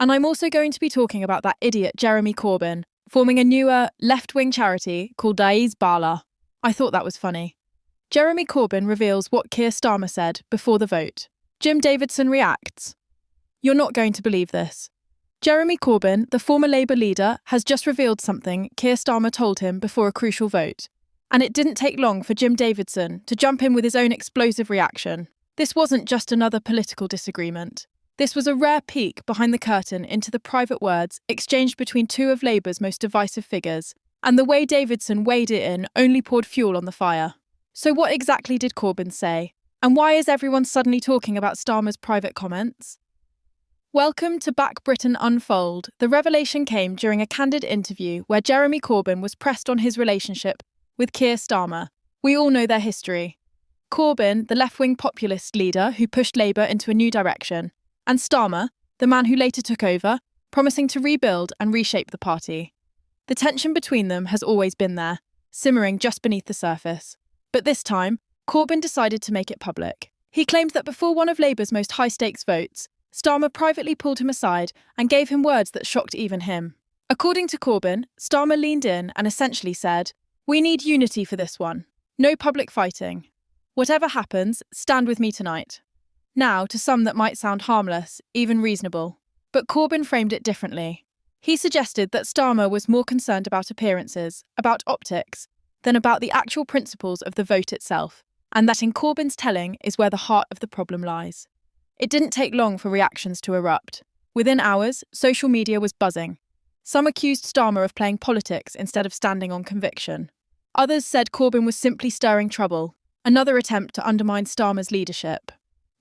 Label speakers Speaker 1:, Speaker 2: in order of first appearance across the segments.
Speaker 1: And I'm also going to be talking about that idiot Jeremy Corbyn, forming a newer, left-wing charity called Daiz Bala. I thought that was funny. Jeremy Corbyn reveals what Keir Starmer said before the vote. Jim Davidson reacts. You're not going to believe this. Jeremy Corbyn, the former Labour leader, has just revealed something Keir Starmer told him before a crucial vote. And it didn't take long for Jim Davidson to jump in with his own explosive reaction. This wasn't just another political disagreement. This was a rare peek behind the curtain into the private words exchanged between two of Labour's most divisive figures, and the way Davidson weighed it in only poured fuel on the fire. So what exactly did Corbyn say? And why is everyone suddenly talking about Starmer's private comments? Welcome to Back Britain Unfold. The revelation came during a candid interview where Jeremy Corbyn was pressed on his relationship with Keir Starmer. We all know their history. Corbyn, the left-wing populist leader who pushed Labour into a new direction, and Starmer, the man who later took over, promising to rebuild and reshape the party. The tension between them has always been there, simmering just beneath the surface. But this time, Corbyn decided to make it public. He claimed that before one of Labour's most high-stakes votes, Starmer privately pulled him aside and gave him words that shocked even him. According to Corbyn, Starmer leaned in and essentially said, "We need unity for this one. No public fighting. Whatever happens, stand with me tonight." Now, to some that might sound harmless, even reasonable. But Corbyn framed it differently. He suggested that Starmer was more concerned about appearances, about optics, than about the actual principles of the vote itself, and that in Corbyn's telling is where the heart of the problem lies. It didn't take long for reactions to erupt. Within hours, social media was buzzing. Some accused Starmer of playing politics instead of standing on conviction. Others said Corbyn was simply stirring trouble, another attempt to undermine Starmer's leadership.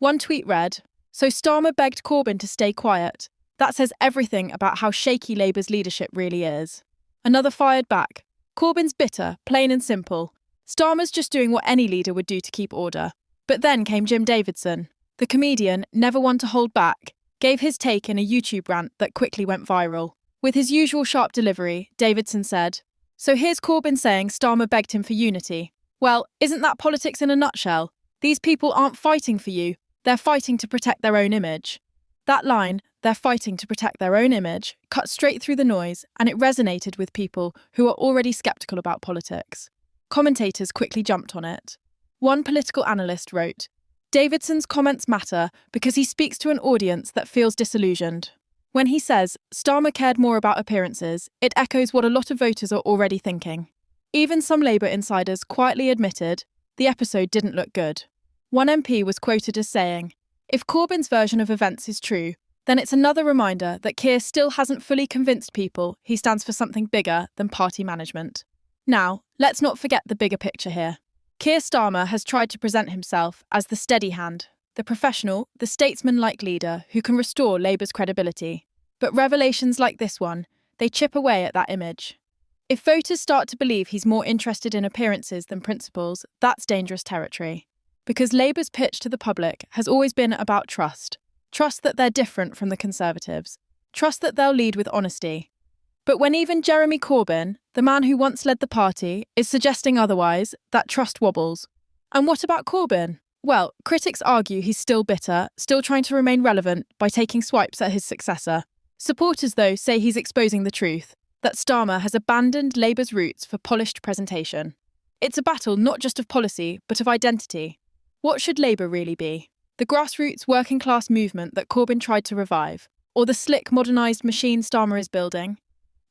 Speaker 1: One tweet read, "So Starmer begged Corbyn to stay quiet. That says everything about how shaky Labour's leadership really is." Another fired back, "Corbyn's bitter, plain and simple. Starmer's just doing what any leader would do to keep order." But then came Jim Davidson. The comedian, never one to hold back, gave his take in a YouTube rant that quickly went viral. With his usual sharp delivery, Davidson said, "So here's Corbyn saying Starmer begged him for unity. Well, isn't that politics in a nutshell? These people aren't fighting for you. They're fighting to protect their own image." That line, "they're fighting to protect their own image," cut straight through the noise, and it resonated with people who are already sceptical about politics. Commentators quickly jumped on it. One political analyst wrote, "Davidson's comments matter because he speaks to an audience that feels disillusioned. When he says Starmer cared more about appearances, it echoes what a lot of voters are already thinking." Even some Labour insiders quietly admitted the episode didn't look good. One MP was quoted as saying, "If Corbyn's version of events is true, then it's another reminder that Keir still hasn't fully convinced people he stands for something bigger than party management." Now, let's not forget the bigger picture here. Keir Starmer has tried to present himself as the steady hand, the professional, the statesman-like leader who can restore Labour's credibility. But revelations like this one, they chip away at that image. If voters start to believe he's more interested in appearances than principles, that's dangerous territory. Because Labour's pitch to the public has always been about trust. Trust that they're different from the Conservatives. Trust that they'll lead with honesty. But when even Jeremy Corbyn, the man who once led the party, is suggesting otherwise, that trust wobbles. And what about Corbyn? Well, critics argue he's still bitter, still trying to remain relevant by taking swipes at his successor. Supporters, though, say he's exposing the truth, that Starmer has abandoned Labour's roots for polished presentation. It's a battle not just of policy, but of identity. What should Labour really be? The grassroots working-class movement that Corbyn tried to revive? Or the slick, modernised machine Starmer is building?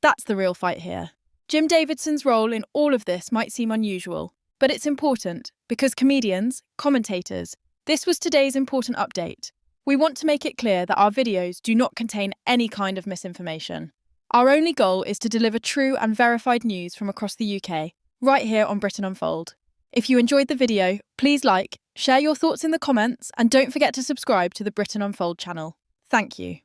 Speaker 1: That's the real fight here. Jim Davidson's role in all of this might seem unusual, but it's important because comedians, commentators, this was today's important update. We want to make it clear that our videos do not contain any kind of misinformation. Our only goal is to deliver true and verified news from across the UK, right here on Britain Unfold. If you enjoyed the video, please like, share your thoughts in the comments, and don't forget to subscribe to the Britain Unfold channel. Thank you.